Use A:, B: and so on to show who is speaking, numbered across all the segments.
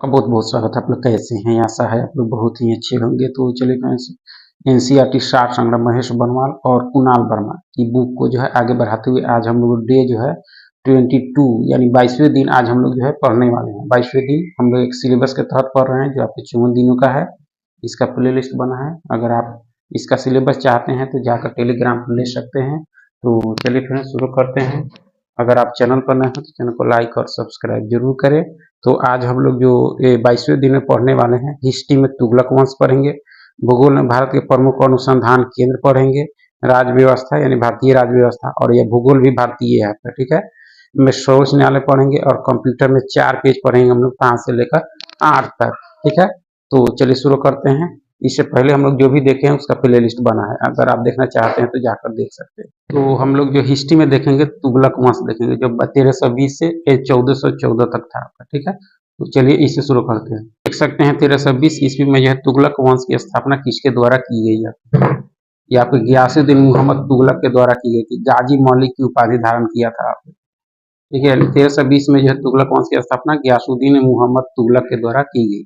A: आपका बहुत बहुत स्वागत है। आप लोग कैसे हैं? आशा है आप लोग बहुत ही अच्छे होंगे। तो चलिए फ्रेंड्स, एनसीईआरटी सार संग्रह महेश बनवाल और कुणाल वर्मा की बुक को जो है आगे बढ़ाते हुए आज हम लोग डे जो है 22 यानी 22वें दिन आज हम लोग जो है पढ़ने वाले हैं। 22वें दिन हम लोग एक सिलेबस के तहत पढ़ रहे हैं जो आपके 54 दिनों का है। इसका प्ले लिस्ट बना है। अगर आप इसका सिलेबस चाहते हैं तो जाकर टेलीग्राम पर ले सकते हैं। तो चलिए फ्रेंड्स शुरू करते हैं। अगर आप चैनल पर नए हैं तो चैनल को लाइक और सब्सक्राइब जरूर करें। तो आज हम लोग जो 22वें दिन में पढ़ने वाले हैं, हिस्ट्री में तुगलक वंश पढ़ेंगे, भूगोल में भारत के प्रमुख अनुसंधान केंद्र पढ़ेंगे, राज व्यवस्था यानी भारतीय राज व्यवस्था, और यह भूगोल भी भारतीय है आपका, ठीक है। में सर्वोच्च न्यायालय पढ़ेंगे और कंप्यूटर में 4 पेज पढ़ेंगे हम लोग 5 से लेकर 8 तक, ठीक है। तो चलिए शुरू करते हैं। इससे पहले हम लोग जो भी देखे हैं उसका प्ले लिस्ट बना है, अगर आप देखना चाहते हैं तो जाकर देख सकते हैं। तो हम लोग जो हिस्ट्री में देखेंगे तुगलक वंश देखेंगे जो 1320 से 1414 तक था आपका, ठीक है। तो चलिए इससे शुरू करते हैं। देख सकते हैं 1320 ईस्वी में यह तुगलक वंश की स्थापना किसके द्वारा की गई है? ये आपके गियासुद्दीन मोहम्मद तुगलक के द्वारा की गई थी। गाजी मौलिक की उपाधि धारण किया था आपने, ठीक है। 1320 में जो है तुगलक वंश की स्थापना गियासुद्दीन मोहम्मद तुगलक के द्वारा की गई।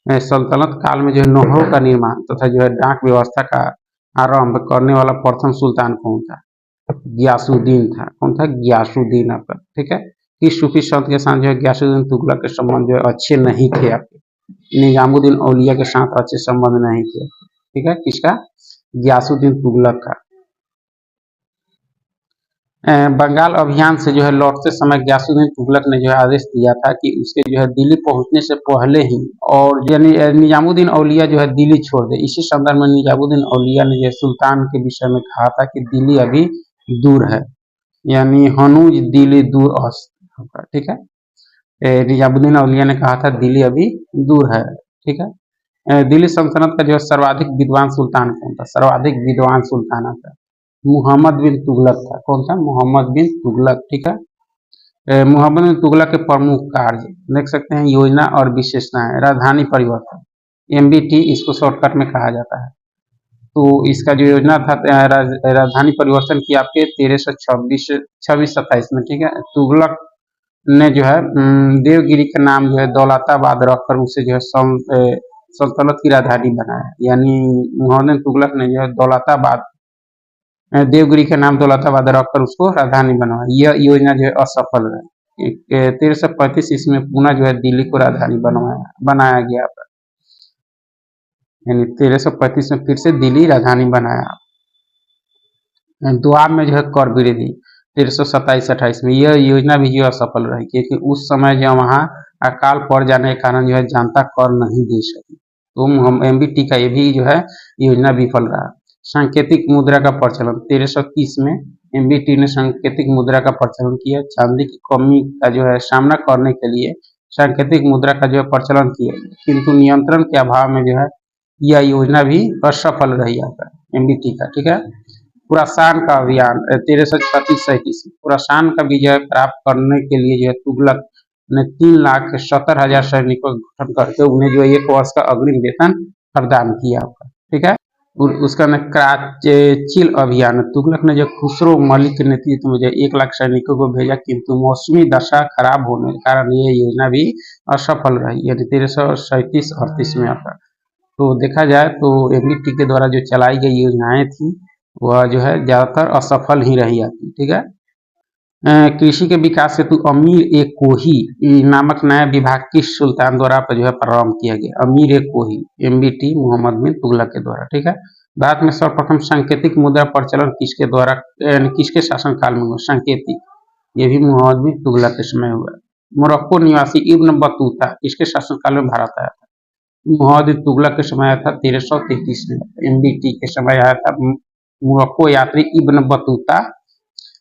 A: सल्तनत काल में जो है नोहों का निर्माण तथा जो है डाक व्यवस्था का आरंभ करने वाला प्रथम सुल्तान कौन था? गियासुद्दीन था। कौन था? गियासुद्दीन आपका, ठीक है। किस सूफी संत के साथ जो है गियासुद्दीन तुगलक के संबंध जो है अच्छे नहीं थे आपके? निजामुद्दीन औलिया के साथ अच्छे संबंध नहीं थे, ठीक है। किसका? गियासुद्दीन तुगलक का। बंगाल अभियान से जो है लौटते समय गियासुद्दीन तुगलक ने जो है आदेश दिया था कि उसके जो है दिल्ली पहुंचने से पहले ही और यानी निजामुद्दीन औलिया जो है दिल्ली छोड़ दे। इसी संदर्भ में निजामुद्दीन औलिया ने जो सुल्तान के विषय में कहा था कि दिल्ली अभी दूर है, यानी हनूज दिल्ली दूर होगा, ठीक है। निजामुद्दीन औलिया ने कहा था दिल्ली अभी दूर है, ठीक है। दिल्ली सल्तनत का जो है सर्वाधिक विद्वान सुल्तान कौन था? सर्वाधिक विद्वान सुल्तान था मुहम्मद बिन तुगलक था। कौन था? मुहम्मद बिन तुगलक, ठीक है। मुहम्मद बिन तुगलक के प्रमुख कार्य देख सकते हैं, योजना और विशेषताएं। राजधानी परिवर्तन, एमबीटी इसको शॉर्टकट में कहा जाता है। तो इसका जो योजना था राजधानी परिवर्तन की आपके 1326 में, ठीक है। तुगलक ने जो है देवगिरी का नाम जो है दौलताबाद रखकर उसे जो है सल्तनत की राजधानी बनाया। यानी मुहम्मद बिन तुगलक ने जो है दौलताबाद देवगिरी के नाम दौलताबाद रखकर उसको राजधानी बनवाया। यह योजना जो है असफल रही। 1335 ईस्वी में पुनः जो है दिल्ली को राजधानी बनाया गया, यानी 1335 में फिर से दिल्ली राजधानी बनाया। दुआब में जो है कर वृद्धि 1327-28 में, यह योजना भी जो असफल रही क्योंकि उस समय जो वहाँ अकाल पड़ जाने के कारण जो है जनता कर नहीं दे सकी। तो एमबीटी का ये भी जो है योजना विफल रहा। सांकेतिक मुद्रा का प्रचलन 1330 में एमबीटी ने सांकेतिक मुद्रा का प्रचलन किया। चांदी की कमी का जो है सामना करने के लिए सांकेतिक मुद्रा का जो है प्रचलन किया, किंतु नियंत्रण के अभाव में जो है यह योजना भी असफल रही आपका एमबीटी का, ठीक है। खुरासान का अभियान 1336-37 खुरासान का विजय प्राप्त करने के लिए जो है तुगलक ने 3,70,000 सैनिकों का गठन करके उन्हें जो 1 वर्ष का अग्रिम वेतन प्रदान किया आपका, ठीक है। उसका न कराचिल अभियान तुगलक ने जो खुसरो मलिक के नेतृत्व में जो 1 लाख सैनिकों को भेजा, किंतु मौसमी दशा खराब होने के कारण ये योजना भी असफल रही, यानी 1337-38 में आपका। तो देखा जाए तो एमबीटी के द्वारा जो चलाई गई योजनाएं थी वह जो है ज्यादातर असफल ही रही आती, ठीक है। कृषि के विकास हेतु अमीर ए कोही नामक नया विभाग किस सुल्तान द्वारा जो है प्रारंभ किया गया? अमीर ए कोही, एमबीटी मुहम्मद बिन तुगलक के द्वारा, ठीक है। भारत में सर्वप्रथम सांकेतिक मुद्रा प्रचलन किसके द्वारा किसके शासन काल में हुआ? सांकेतिक, ये भी मोहम्मद बिन तुगलक के समय हुआ। मोरक्को निवासी इब्न बतूता किसके शासन काल में भारत आया था? मोहम्मद बिन तुगलक के समय आया था 1333 में। एमबीटी के समय आया था मोरक्को यात्री इब्न बतूता।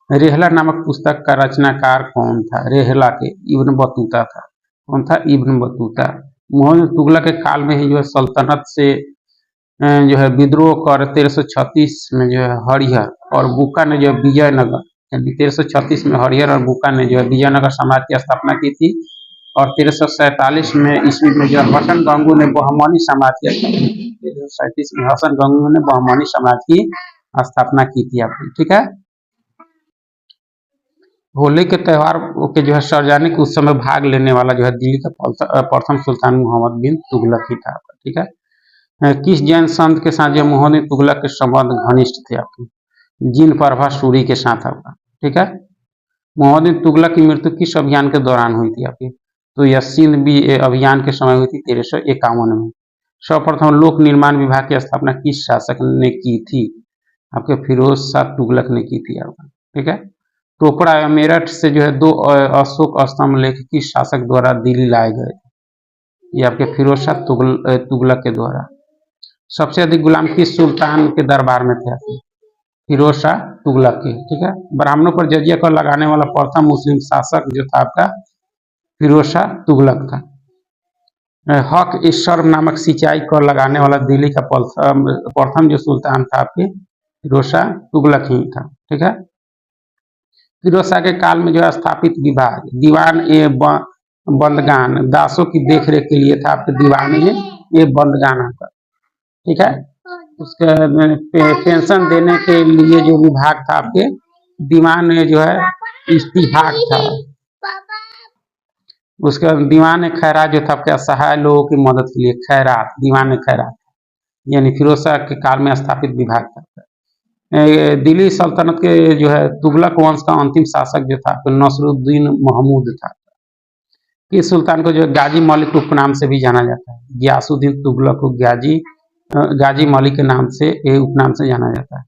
A: रेहला नामक पुस्तक का रचनाकार कौन था? रेहला के इब्न बतूता था। कौन था? Ibn Battuta. मोहम्मद तुगलक के काल में ही जो है सल्तनत से जो है विद्रोह कर 1336 में जो है हरिहर और बुक्का ने जो है विजयनगर, यानी 1336 में हरिहर और बुक्का ने जो है विजयनगर समाज की स्थापना की थी। और 1347 में ईस्वी में जो हसन गंगू ने बहमनी समाज की स्थापना की। 1337 में हसन गंगू ने बहमनी समाज की स्थापना की थी आपकी, ठीक है। होली के त्योहार के जो है सार्वजनिक उस समय भाग लेने वाला जो है दिल्ली का प्रथम सुल्तान मोहम्मद बिन तुगलक ही था आपका, ठीक है। किस जैन संत के साथ जो मोहम्मद तुगलक के संबंध घनिष्ठ थे आपके? जिन प्रभा सूरी के साथ आपका, ठीक है। मोहम्मद तुगलक की मृत्यु किस अभियान के दौरान हुई थी आपकी? तो यह सिंध भी अभियान के समय हुई थी 1351 में। सर्वप्रथम लोक निर्माण विभाग की स्थापना किस शासक ने की थी? आपके फिरोज शाह तुगलक ने की थी आपका, ठीक है। टोपड़ा या मेरठ से जो है दो अशोक स्तंभ लेके किस शासक द्वारा दिल्ली लाए गए? ये आपके फिरोज शाह तुगलक के द्वारा। सबसे अधिक गुलाम किस सुल्तान के दरबार में थे आपके? फिरोज शाह तुगलक के, ठीक है। ब्राह्मणों पर जजिया कर लगाने वाला प्रथम मुस्लिम शासक जो था आपका फिरोज शाह तुगलक था। हक ईश्वर नामक सिंचाई कर लगाने वाला दिल्ली का प्रथम जो सुल्तान था आपके फिरोज शाह तुगलक ही था, ठीक है। फिरोज शाह के काल में जो स्थापित विभाग दीवान ए बंदगान दासों की देखरेख के लिए था आपके दीवान ए बंदगान आपका, ठीक है। उसके पेंशन देने के लिए जो विभाग था आपके दीवान जो है इस्तिहाक था। उसके बाद दीवान खैरात जो था आपके असहाय लोगों की मदद के लिए खैरात दीवान खैरात यानी फिरोज शाह के काल में स्थापित विभाग था। दिल्ली सल्तनत के जो है तुगलक वंश का अंतिम शासक जो था नसरुद्दीन महमूद था। इस सुल्तान को जो गाजी मलिक उपनाम से भी जाना जाता है। गियासुद्दीन तुगलक को गाजी मलिक के नाम से उपनाम से जाना जाता है।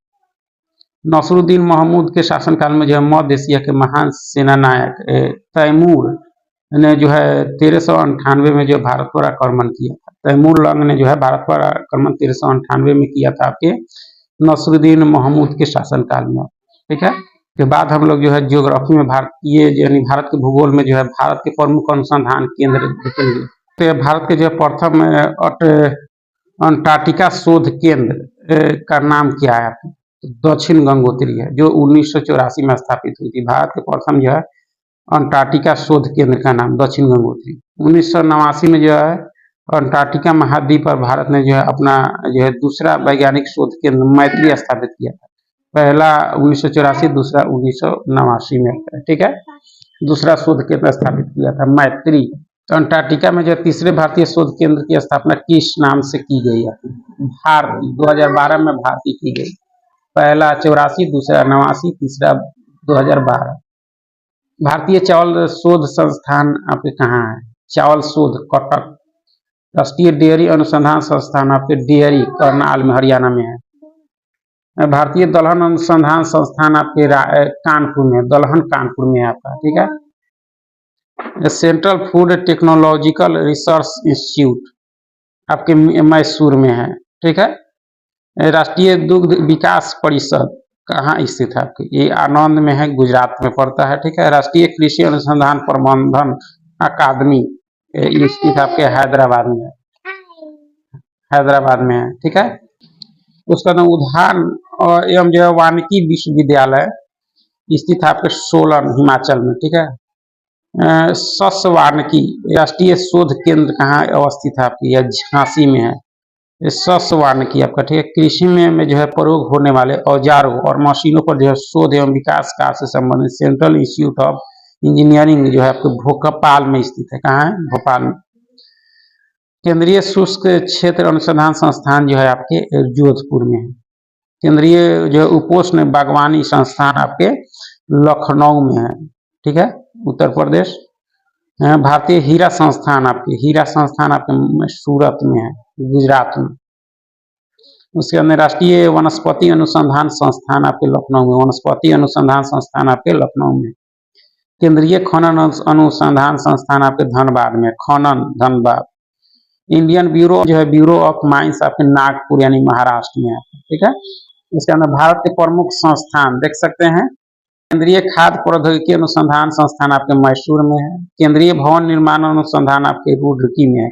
A: नसरुद्दीन महमूद के शासनकाल में जो है मध्य एशिया के महान सेनानायक तैमूर ने जो है 1398 में जो भारत पर आक्रमण किया था। तैमूर लंग ने जो है भारत पर आक्रमण 1398 में किया था आपके नसरुद्दीन महमूद के शासनकाल में, ठीक है। के बाद हम लोग जो है जियोग्राफी में भारतीय यानी भारत के भूगोल में जो है भारत के प्रमुख अनुसंधान केंद्र देखेंगे। तो भारत के जो प्रथम अंटार्कटिका शोध केंद्र का नाम क्या है? दक्षिण गंगोत्री है जो 1984 में स्थापित हुई थी। भारत के प्रथम जो है अंटार्कटिका शोध केंद्र का नाम दक्षिण गंगोत्री। 1989 में जो है अंटार्कटिका महाद्वीप पर भारत ने जो है अपना जो है दूसरा वैज्ञानिक शोध केंद्र मैत्री स्थापित किया था। पहला 1984, दूसरा 1989 में, ठीक है। दूसरा शोध केंद्र स्थापित किया था मैत्री। तो अंटार्कटिका में जो तीसरे भारतीय शोध केंद्र की स्थापना किस नाम से की गई है? भारती 2012 में भारती की गई। पहला 84, दूसरा 89, तीसरा 2012। भारतीय चावल शोध संस्थान आपके कहाँ है? चावल शोध कटक। राष्ट्रीय डेयरी अनुसंधान संस्थान आपके डेयरी करनाल में हरियाणा में है। भारतीय दलहन अनुसंधान संस्थान आपके कानपुर में, दलहन कानपुर में है आपका, ठीक है। Central food technological research institute आपके मैसूर में है, ठीक है। राष्ट्रीय दुग्ध विकास परिषद कहाँ स्थित है आपके? ये आनंद में है, गुजरात में पड़ता है, ठीक है। राष्ट्रीय कृषि अनुसंधान प्रबंधन अकादमी स्थित आपके हैदराबाद में है, ठीक है। उसका नाम उद्यान एवं जो है वानिकी विश्वविद्यालय स्थित है आपके सोलन हिमाचल में, ठीक है। सस्य वानिकी राष्ट्रीय शोध केंद्र कहाँ अवस्थित है आपकी? यह झांसी में है। सस्य वानिकी आपका, ठीक है। कृषि में जो है प्रयोग होने वाले औजारों और मशीनों पर जो है शोध एवं विकास कार्य से संबंधित सेंट्रल इंस्टीट्यूट ऑफ इंजीनियरिंग जो है आपके भोपाल में स्थित है। कहाँ है? भोपाल में। केंद्रीय शुष्क क्षेत्र अनुसंधान संस्थान जो है आपके जोधपुर में है। केंद्रीय जो उपोष्ण बागवानी संस्थान आपके लखनऊ में है, ठीक है, उत्तर प्रदेश। भारतीय हीरा संस्थान आपके सूरत में है, गुजरात में। उसके अंदर राष्ट्रीय वनस्पति अनुसंधान संस्थान आपके लखनऊ में, वनस्पति अनुसंधान संस्थान आपके लखनऊ में। केंद्रीय खनन अनुसंधान संस्थान आपके धनबाद में, खनन धनबाद। इंडियन ब्यूरो जो है ब्यूरो ऑफ माइंस आपके नागपुर यानी महाराष्ट्र में है, ठीक है। इसके अंदर भारत के प्रमुख संस्थान देख सकते हैं। केंद्रीय खाद्य प्रौद्योगिकी अनुसंधान संस्थान आपके मैसूर में है। केंद्रीय भवन निर्माण अनुसंधान आपके रुड़की में है।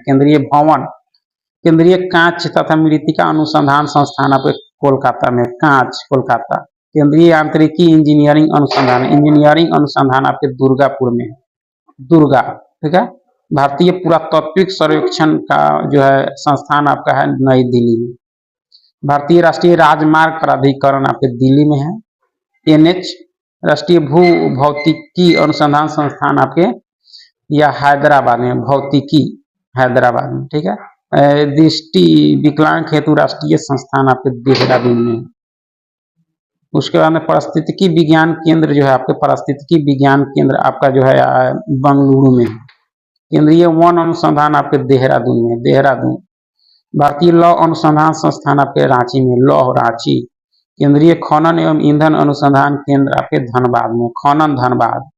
A: केंद्रीय कांच तथा मृत्तिका अनुसंधान संस्थान आपके कोलकाता में, कांच कोलकाता। केंद्रीय यांत्रिकी इंजीनियरिंग अनुसंधान आपके दुर्गापुर में, दुर्गा, ठीक है। भारतीय पुरातात्विक सर्वेक्षण का जो है संस्थान आपका है नई दिल्ली में। भारतीय राष्ट्रीय राजमार्ग प्राधिकरण आपके दिल्ली में है, NH राष्ट्रीय भू भौतिकी अनुसंधान संस्थान आपके या हैदराबाद में, भौतिकी हैदराबाद में, ठीक है। दृष्टि विकलांग हेतु राष्ट्रीय संस्थान आपके देहरादून में। उसके बाद में पारिस्थितिकी विज्ञान केंद्र जो है आपके, पारिस्थितिकी विज्ञान केंद्र आपका जो है बंगलुरु में। केंद्रीय वन अनुसंधान आपके देहरादून में, देहरादून। भारतीय लौह अनुसंधान संस्थान आपके रांची में, लौह रांची। केंद्रीय खनन एवं ईंधन अनुसंधान केंद्र आपके धनबाद में, खनन धनबाद।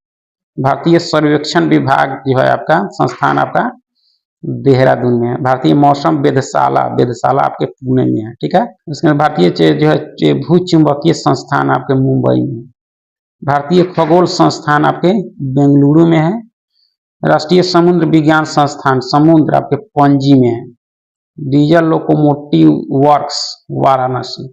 A: भारतीय सर्वेक्षण विभाग जो है आपका संस्थान आपका देहरादून में है। भारतीय मौसम वेधशाला, वेधशाला आपके पुणे में है, ठीक है। उसके बाद भारतीय जो है भू चुंबकीय संस्थान आपके मुंबई में। भारतीय खगोल संस्थान आपके बेंगलुरु में है। राष्ट्रीय समुद्र विज्ञान संस्थान समुद्र आपके पणजी में है। Diesel locomotive works Varanasi.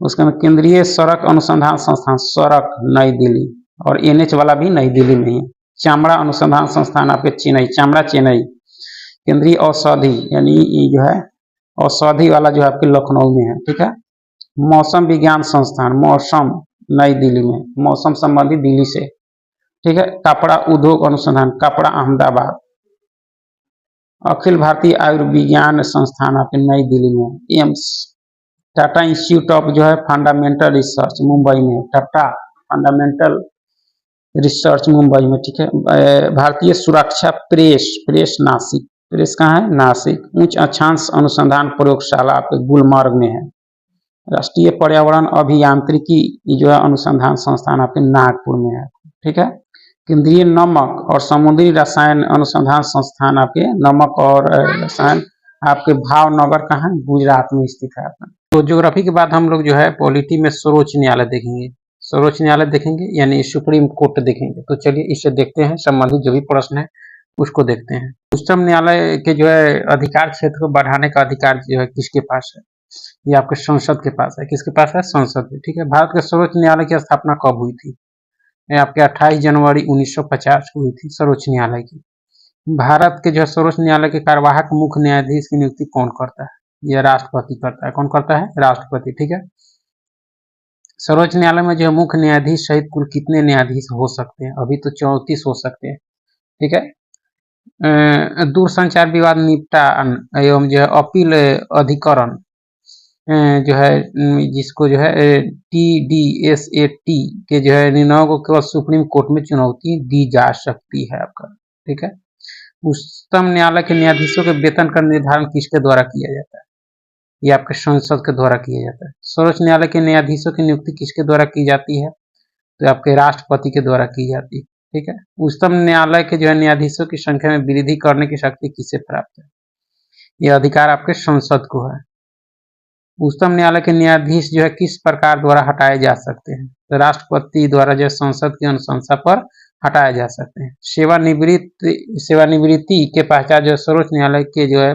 A: उसके बाद केंद्रीय सड़क अनुसंधान संस्थान सड़क नई दिल्ली, और एनएच वाला भी नई दिल्ली में है। चामड़ा अनुसंधान संस्थान आपके चेन्नई, चामड़ा चेन्नई। केंद्रीय औषधि यानी जो है औषधि वाला जो है आपके लखनऊ में है, ठीक है। मौसम विज्ञान संस्थान मौसम नई दिल्ली में, मौसम संबंधी दिल्ली से, ठीक है। कपड़ा उद्योग अनुसंधान कपड़ा अहमदाबाद। अखिल भारतीय आयुर्विज्ञान संस्थान आपके नई दिल्ली में, एम्स। टाटा इंस्टीट्यूट ऑफ जो है फंडामेंटल रिसर्च मुंबई में, टाटा फंडामेंटल रिसर्च मुंबई में, ठीक है। भारतीय सुरक्षा प्रेस, प्रेस नासिक, प्रेस कहाँ है, नासिक। उच्च अक्षांश अनुसंधान प्रयोगशाला आपके गुलमर्ग में है। राष्ट्रीय पर्यावरण अभियांत्रिकी जो है अनुसंधान संस्थान आपके नागपुर में है, ठीक है। केंद्रीय नमक और समुद्री रसायन अनुसंधान संस्थान आपके नमक और रसायन आपके भावनगर कहाँ, गुजरात में स्थित है आपका। तो ज्योग्राफी के बाद हम लोग जो है पॉलिटी में सर्वोच्च न्यायालय देखेंगे, सर्वोच्च न्यायालय देखेंगे यानी सुप्रीम कोर्ट देखेंगे। तो चलिए इसे देखते हैं, संबंधित जो भी प्रश्न है उसको देखते हैं। उच्चतम न्यायालय के जो है अधिकार क्षेत्र को बढ़ाने का अधिकार जो है किसके पास है, ये आपके संसद के पास है। किसके पास है, संसद के, ठीक है। भारत के सर्वोच्च न्यायालय की स्थापना कब हुई थी, ये आपके 28 जनवरी 1950 को हुई थी सर्वोच्च न्यायालय की। भारत के जो सर्वोच्च न्यायालय के कार्यवाहक मुख्य न्यायाधीश की नियुक्ति कौन करता है, यह राष्ट्रपति करता है। कौन करता है, राष्ट्रपति, ठीक है। सर्वोच्च न्यायालय में जो है मुख्य न्यायाधीश सहित कुल कितने न्यायाधीश हो सकते हैं, अभी तो 34 हो सकते हैं, ठीक है। दूरसंचार विवाद निपटान एवं जो है अपील अधिकरण जो है जिसको जो है TDSAT के जो है निर्णयों को केवल सुप्रीम कोर्ट में चुनौती दी जा सकती है आपका, ठीक है। उच्चतम न्यायालय के न्यायाधीशों के वेतन का निर्धारण किसके द्वारा किया जाता है, ये आपके संसद के द्वारा किया जाता है। सर्वोच्च न्यायालय के न्यायाधीशों की नियुक्ति किसके द्वारा की जाती है, तो आपके राष्ट्रपति के द्वारा की जाती है, ठीक है। उच्चतम न्यायालय के जो है न्यायाधीशों की संख्या में वृद्धि करने की शक्ति किसे प्राप्त है, यह अधिकार आपके संसद को है। उच्चतम न्यायालय के न्यायाधीश जो है किस प्रकार द्वारा हटाए जा सकते हैं, तो राष्ट्रपति द्वारा जो संसद की अनुशंसा पर हटाए जा सकते हैं। सेवानिवृत्ति के पश्चात जो सर्वोच्च न्यायालय के जो है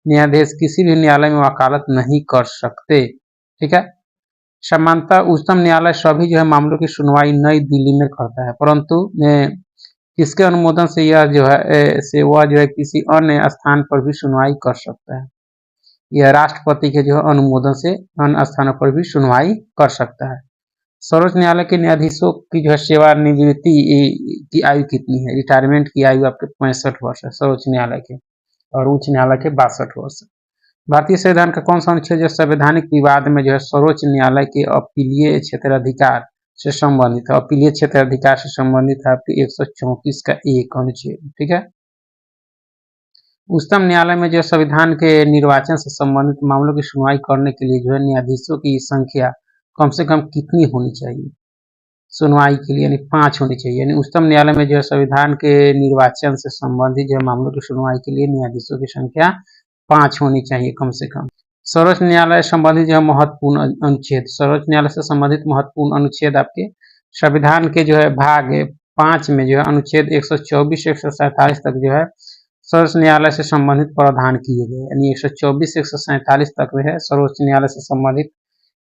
A: न्यायाधीश किसी भी न्यायालय में वकालत नहीं कर सकते, ठीक है। सामान्यतः उच्चतम न्यायालय सभी जो है मामलों की सुनवाई नई दिल्ली में करता है, परंतु किसके अनुमोदन से यह जो है से वह जो है किसी अन्य स्थान पर भी सुनवाई कर सकता है, यह राष्ट्रपति के जो है अनुमोदन से अन्य स्थानों पर भी सुनवाई कर सकता है। सर्वोच्च न्यायालय के न्यायाधीशों की जो है सेवानिवृत्ति की आयु कितनी है, रिटायरमेंट की आयु आपके 65 वर्ष है सर्वोच्च न्यायालय के, और उच्च न्यायालय के 62 वर्ष। भारतीय संविधान का कौन सा अनुच्छेद जो संवैधानिक विवाद में जो है सर्वोच्च न्यायालय के अपीलीय क्षेत्राधिकार से संबंधित है, अपीलीय क्षेत्राधिकार से संबंधित है आपके 134 का एक अनुच्छेद, ठीक है। उच्चतम न्यायालय में जो संविधान के निर्वाचन से संबंधित मामलों की सुनवाई करने के लिए जो है न्यायाधीशों की संख्या कम से कम कितनी होनी चाहिए सुनवाई के लिए, यानी 5 होनी चाहिए। यानी उच्चतम न्यायालय में जो है संविधान के निर्वाचन से संबंधित जो मामलों की सुनवाई के लिए न्यायाधीशों की संख्या 5 होनी चाहिए कम से कम। सर्वोच्च न्यायालय संबंधित जो है महत्वपूर्ण अनुच्छेद, सर्वोच्च न्यायालय से संबंधित महत्वपूर्ण अनुच्छेद आपके संविधान के जो है भाग 5 में जो है अनुच्छेद 124 से 147 तक जो है सर्वोच्च न्यायालय से संबंधित प्रावधान किए गए, यानी 124 से 147 तक में है सर्वोच्च न्यायालय से संबंधित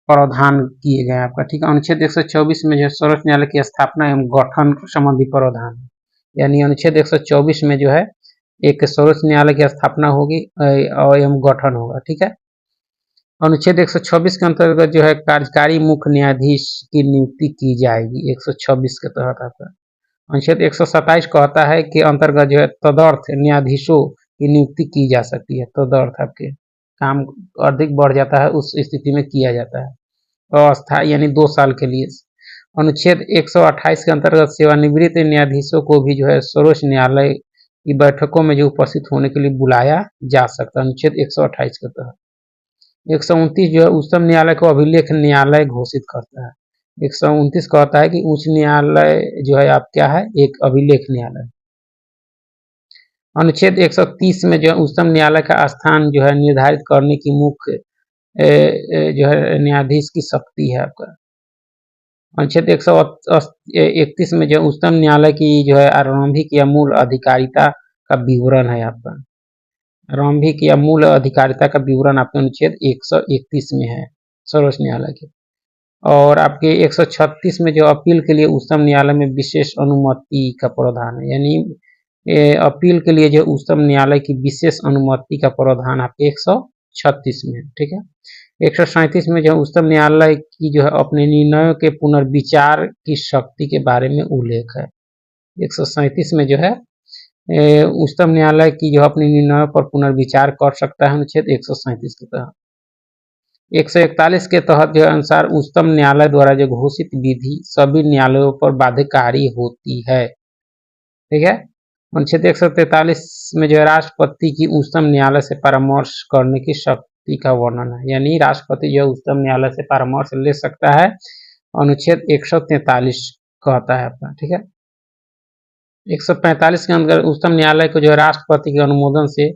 A: प्रावधान किए गए आपका, ठीक है। अनुच्छेद 124 में जो है सर्वोच्च न्यायालय की स्थापना एवं गठन संबंधी प्रावधान, यानी अनुच्छेद 124 में जो है एक सर्वोच्च न्यायालय की स्थापना होगी और एवं गठन होगा, ठीक है। अनुच्छेद 126 के अंतर्गत जो है कार्यकारी मुख्य न्यायाधीश की नियुक्ति की जाएगी 126 के तहत आपका। अनुच्छेद 127 कहता है कि अंतर्गत जो है तदर्थ न्यायाधीशों की नियुक्ति की जा सकती है। तदर्थ आपके काम अधिक बढ़ जाता है उस स्थिति में किया जाता है अस्थायी यानी 2 साल के लिए। अनुच्छेद 128 के अंतर्गत सेवानिवृत्त न्यायाधीशों को भी जो है सर्वोच्च न्यायालय की बैठकों में जो उपस्थित होने के लिए बुलाया जा सकता है अनुच्छेद 128 के तहत। 129 जो है उच्चतम न्यायालय को अभिलेख न्यायालय घोषित करता है। 129 कहता है कि उच्च न्यायालय जो है आप क्या है एक अभिलेख न्यायालय। अनुच्छेद 130 में जो है उच्चतम न्यायालय का स्थान जो है निर्धारित करने की मुख्य जो है न्यायाधीश की शक्ति है आपका। अनुच्छेद 131 में जो उच्चतम न्यायालय की जो है आरंभिक या मूल अधिकारिता का विवरण है आपका। आरंभिक या मूल अधिकारिता का विवरण आपके अनुच्छेद 131 में है सर्वोच्च न्यायालय के। और आपके 136 में जो अपील के लिए उच्चतम न्यायालय में विशेष अनुमति का प्रावधान है, यानी अपील के लिए जो उच्चतम न्यायालय की विशेष अनुमति का प्रावधान आपके 136 में है। ठीक है। 137 में जो उच्चतम न्यायालय की जो है अपने निर्णयों के पुनर्विचार की शक्ति के बारे में उल्लेख है। 137 में जो है उच्चतम न्यायालय की जो अपने निर्णयों पर पुनर्विचार कर सकता है अनुच्छेद 137 के तहत। 141 के तहत जो अनुसार उच्चतम न्यायालय द्वारा जो घोषित विधि सभी न्यायालयों पर बाध्यकारी होती है। ठीक है। अनुच्छेद 143 में जो है राष्ट्रपति की उच्चतम न्यायालय से परामर्श करने की शक्ति का वर्णन है, यानी राष्ट्रपति जो उच्चतम न्यायालय से परामर्श ले सकता है अनुच्छेद 143 कहता है आपका। ठीक है। 145 के अंदर उच्चतम न्यायालय को जो है राष्ट्रपति के अनुमोदन से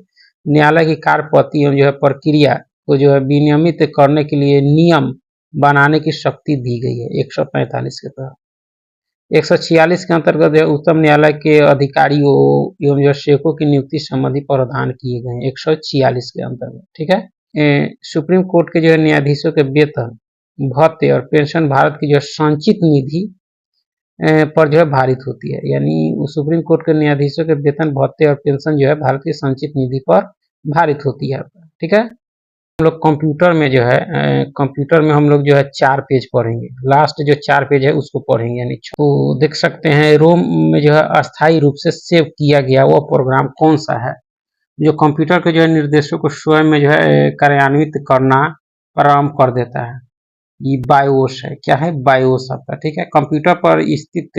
A: न्यायालय की कार्यपद्धति जो है प्रक्रिया को जो है विनियमित करने के लिए नियम बनाने की शक्ति दी गई है 145 के तहत। 146 के अंतर्गत उच्चतम न्यायालय के अधिकारियों एवं जो सेवकों की नियुक्ति संबंधी प्रावधान किए गए हैं 146 के अंतर्गत। ठीक है। सुप्रीम कोर्ट के जो है न्यायाधीशों के वेतन भत्ते और पेंशन भारत की जो संचित निधि पर जो है भारित होती है, यानी सुप्रीम कोर्ट के न्यायाधीशों के वेतन भत्ते और पेंशन जो है भारत की संचित निधि पर भारित होती है। ठीक है। हम लोग कंप्यूटर में जो है कंप्यूटर में हम लोग जो है 4 पेज पढ़ेंगे, लास्ट जो 4 पेज है उसको पढ़ेंगे, यानी तो देख सकते हैं रोम में जो है अस्थायी रूप से सेव किया गया वो प्रोग्राम कौन सा है जो कंप्यूटर के जो है निर्देशों को स्वयं में जो है कार्यान्वित करना प्रारंभ कर देता है। ये बायोस है। क्या है? बायोस आपका। ठीक है। कंप्यूटर पर स्थित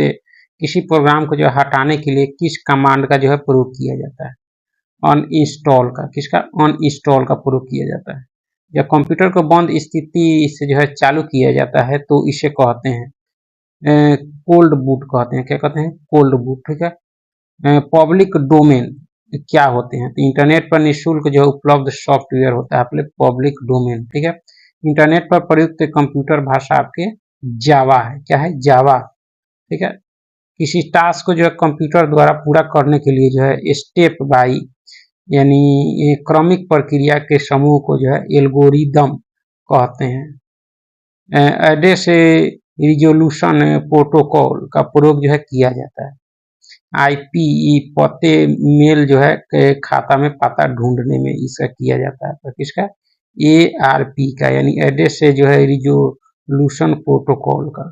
A: किसी प्रोग्राम को जो है हटाने के लिए किस कमांड का जो है प्रयोग किया जाता है? अनइंस्टॉल का। किसका? अनइंस्टॉल का प्रयोग किया जाता है। जब कंप्यूटर को बंद स्थिति से जो है चालू किया जाता है तो इसे कहते हैं कोल्ड बूट कहते हैं। क्या कहते हैं? Cold boot. ठीक है। पब्लिक डोमेन क्या होते हैं? तो इंटरनेट पर निःशुल्क जो उपलब्ध सॉफ्टवेयर होता है आपके पब्लिक डोमेन। ठीक है। इंटरनेट पर प्रयुक्त कंप्यूटर भाषा आपके जावा है। क्या है? जावा। ठीक है। किसी टास्क को जो है कंप्यूटर द्वारा पूरा करने के लिए जो है स्टेप बाई यानी क्रमिक प्रक्रिया के समूह को जो है एल्गोरिदम कहते हैं। एड्रेस रिजोल्यूशन प्रोटोकॉल का प्रयोग जो है किया जाता है। आईपी पते मेल जो है खाता में पता ढूंढने में इसका किया जाता है। तो किसका? ARP का, यानी एड्रेस से जो है रिजोल्यूशन प्रोटोकॉल का।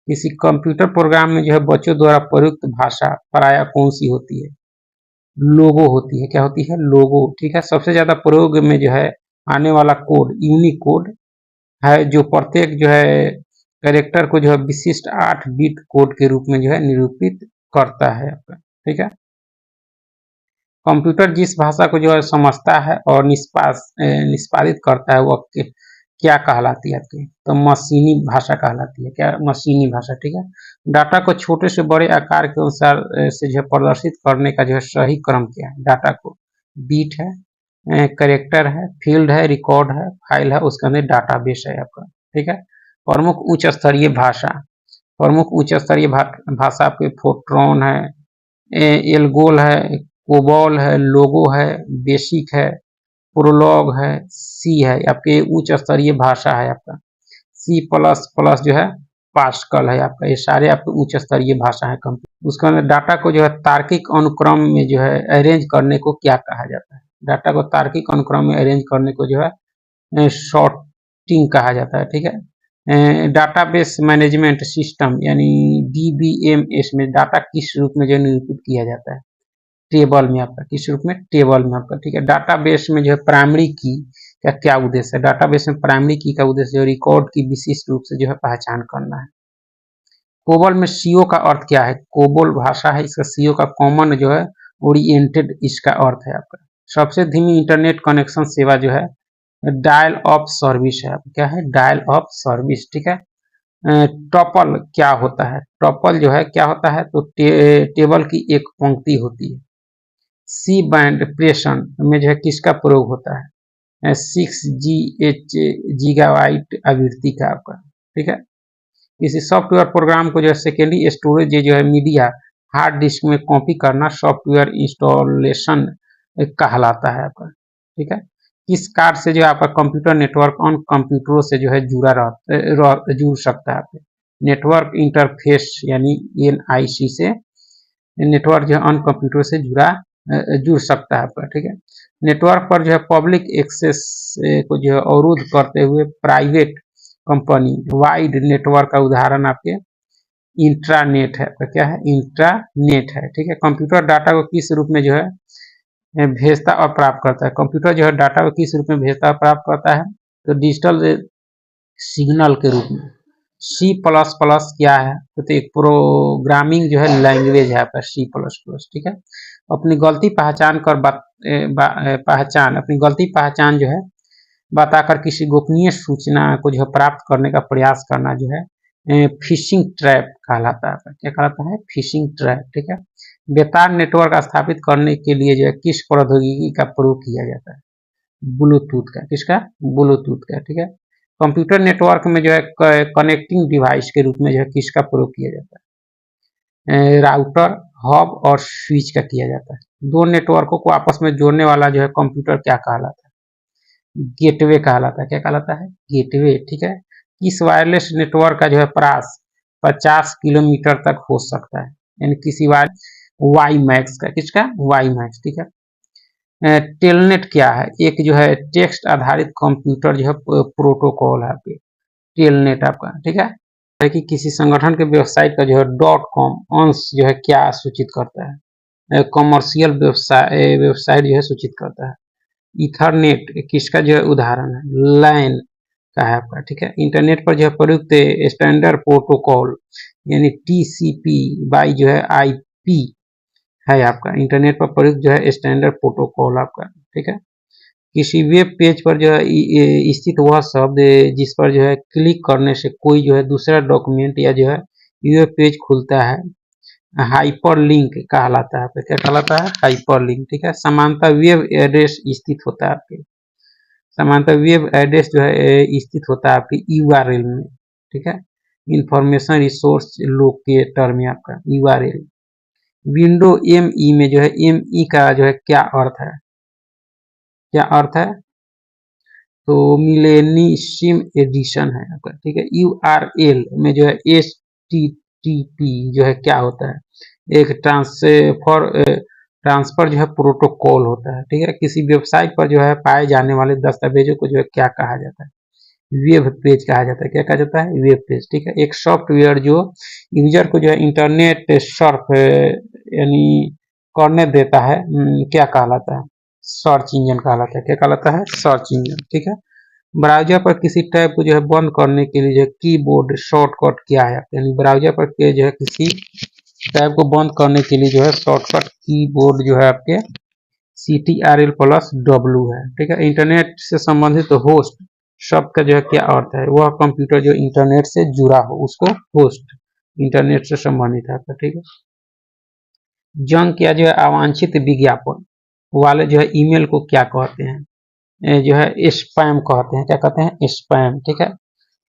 A: किसी कंप्यूटर प्रोग्राम में जो है बच्चों द्वारा प्रयुक्त भाषा प्रायः कौन सी होती है? लोगो होती है। क्या होती है? लोगो। ठीक है। सबसे ज्यादा प्रयोग में जो है आने वाला कोड यूनिकोड है जो प्रत्येक जो है कैरेक्टर को जो है विशिष्ट 8 बिट कोड के रूप में जो है निरूपित करता है आपका। ठीक है। कंप्यूटर जिस भाषा को जो है समझता है और निष्पादित करता है वो क्या कहलाती है आपकी? तो मशीनी भाषा कहलाती है। क्या? मशीनी भाषा। ठीक है। डाटा को छोटे से बड़े आकार के अनुसार से जो प्रदर्शित करने का जो है सही क्रम क्या है? डाटा को बीट है, कैरेक्टर है, फील्ड है, रिकॉर्ड है, फाइल है, उसके अंदर डाटाबेस है आपका। ठीक है। प्रमुख उच्च स्तरीय भाषा। प्रमुख उच्च स्तरीय भाषा आपके फोर्ट्रॉन है, एल्गोल है, कोबॉल है, लोगो है, बेसिक है, प्रोलॉग है, सी है। आपके उच्च स्तरीय भाषा है आपका। सी प्लस प्लस जो है पास्कल है आपका। ये सारे आपके उच्च स्तरीय भाषा है कंप्यूटर। उसके अंदर डाटा को जो है तार्किक अनुक्रम में जो है अरेंज करने को क्या कहा जाता है? डाटा को तार्किक अनुक्रम में अरेंज करने को जो है सॉर्टिंग कहा जाता है, ठीक है। डाटाबेस मैनेजमेंट सिस्टम यानी डीबीएमएस में डाटा किस रूप में जो निरूपित किया जाता है, टेबल में आपका, किस रूप में, टेबल में आपका, ठीक है। डाटाबेस में जो है प्राइमरी की का क्या उद्देश्य है, डाटाबेस में प्राइमरी की का उद्देश्य जो रिकॉर्ड की विशिष्ट रूप से जो है पहचान करना है। कोबल में सीओ का अर्थ क्या है, कोबल भाषा है, इसका सीओ का कॉमन जो है ओरिएंटेड इसका अर्थ है आपका। सबसे धीमी इंटरनेट कनेक्शन सेवा जो है डायल ऑफ सर्विस है, क्या है, डायल ऑफ सर्विस, ठीक है। टॉपल क्या होता है, टॉपल जो है क्या होता है, तो टेबल की एक पंक्ति होती है। सी बैंड प्रेषण में जो है किसका प्रयोग होता है, 6GH गीगाबाइट आवृत्ति का आपका, ठीक है। किसी सॉफ्टवेयर प्रोग्राम को जो है सेकेंडरी स्टोरेज जो है मीडिया हार्ड डिस्क में कॉपी करना सॉफ्टवेयर इंस्टॉलेशन कहलाता है आपका, ठीक है। किस कार्ड से जो है आपका कंप्यूटर नेटवर्क ऑन कंप्यूटरों से जो है जुड़ सकता है आपके, नेटवर्क इंटरफेस यानी NIC से नेटवर्क जो है ऑन कंप्यूटर से जुड़ सकता है आपका, ठीक है। नेटवर्क पर जो है पब्लिक एक्सेस को जो है अवरुद्ध करते हुए प्राइवेट कंपनी वाइड नेटवर्क का उदाहरण आपके इंट्रानेट है, क्या है, इंट्रानेट है, ठीक है। कंप्यूटर डाटा को किस रूप में जो है भेजता और प्राप्त करता है, कंप्यूटर जो है डाटा को किस रूप में भेजता और प्राप्त करता है, तो डिजिटल सिग्नल के रूप में। C++ क्या है, तो एक प्रोग्रामिंग जो है लैंग्वेज है आपका C++, ठीक है। अपनी गलती पहचान कर अपनी गलती पहचान जो है बताकर किसी गोपनीय सूचना को जो है प्राप्त करने का प्रयास करना जो है फिशिंग ट्रैप कहलाता है, क्या कहलाता है, फिशिंग ट्रैप, ठीक है। बेतार नेटवर्क स्थापित करने के लिए जो है किस प्रौद्योगिकी का प्रयोग किया जाता है, ब्लूटूथ का, किसका, ब्लूटूथ का, ठीक है। कंप्यूटर नेटवर्क में जो है कनेक्टिंग डिवाइस के रूप में जो है किसका प्रयोग किया जाता है, राउटर, हब और स्विच का किया जाता है। दो नेटवर्कों को आपस में जोड़ने वाला जो है कंप्यूटर क्या कहलाता है, गेटवे कहलाता है, क्या कहलाता है, गेटवे, ठीक है। इस वायरलेस नेटवर्क का जो है प्रास 50 किलोमीटर तक हो सकता है, यानी किसी वाई मैक्स का, किसका, वाई मैक्स, ठीक है। टेलनेट क्या है, एक जो है टेक्स्ट आधारित कंप्यूटर जो है प्रोटोकॉल है आपके, टेलनेट आपका, ठीक है। कि किसी संगठन के वेबसाइट का जो है .com अंश जो है क्या सूचित करता है, कमर्शियल वेबसाइट जो है सूचित करता है। इथरनेट किसका जो है उदाहरण है, लैन का है आपका, ठीक है। इंटरनेट पर जो है प्रयुक्त स्टैंडर्ड प्रोटोकॉल यानी TCP बाई जो है IP है आपका, इंटरनेट पर प्रयुक्त जो है स्टैंडर्ड प्रोटोकॉल आपका, ठीक है। किसी वेब पेज पर जो है स्थित वह शब्द जिस पर जो है क्लिक करने से कोई जो है दूसरा डॉक्यूमेंट या जो है वेब पेज खुलता है, हाइपरलिंक कहलाता है, क्या कहलाता है, हाइपरलिंक, ठीक है। समानता वेब एड्रेस स्थित होता है आपके, समानता वेब एड्रेस जो है स्थित होता है आपके URL में, ठीक है। इंफॉर्मेशन रिसोर्स लोकेटर में आपका URL। विंडो ME में जो है ME का जो है क्या अर्थ है, क्या अर्थ है, तो मिलेनियम एडिशन है आपका, ठीक है। URL में जो है HTTP जो है क्या होता है, एक ट्रांसफर जो है प्रोटोकॉल होता है, ठीक है। किसी वेबसाइट पर जो है पाए जाने वाले दस्तावेजों को जो है क्या कहा जाता है, वेब पेज कहा जाता है, क्या कहा जाता है, वेब पेज, ठीक है। एक सॉफ्टवेयर जो यूजर को जो है इंटरनेट सर्फ यानी करने देता है, क्या कहलाता है, सर्च इंजन कहलाता है, क्या कहलाता है, सर्च इंजन, ठीक है। ब्राउजर पर किसी टैब को जो है बंद करने के लिए जो है कीबोर्ड शॉर्टकट क्या है, यानी ब्राउजर पर के जो है किसी टैब को बंद करने के लिए जो है शॉर्टकट कीबोर्ड जो है आपके CTRL+W है, ठीक है। इंटरनेट से संबंधित होस्ट शब्द का जो है क्या अर्थ है, वह कंप्यूटर जो इंटरनेट से जुड़ा हो उसको होस्ट, इंटरनेट से संबंधित है, ठीक है। जंक या जो है अवांछित विज्ञापन वाले जो है ईमेल को क्या कहते हैं, जो है स्पैम कहते हैं, क्या कहते हैं, स्पैम, ठीक है।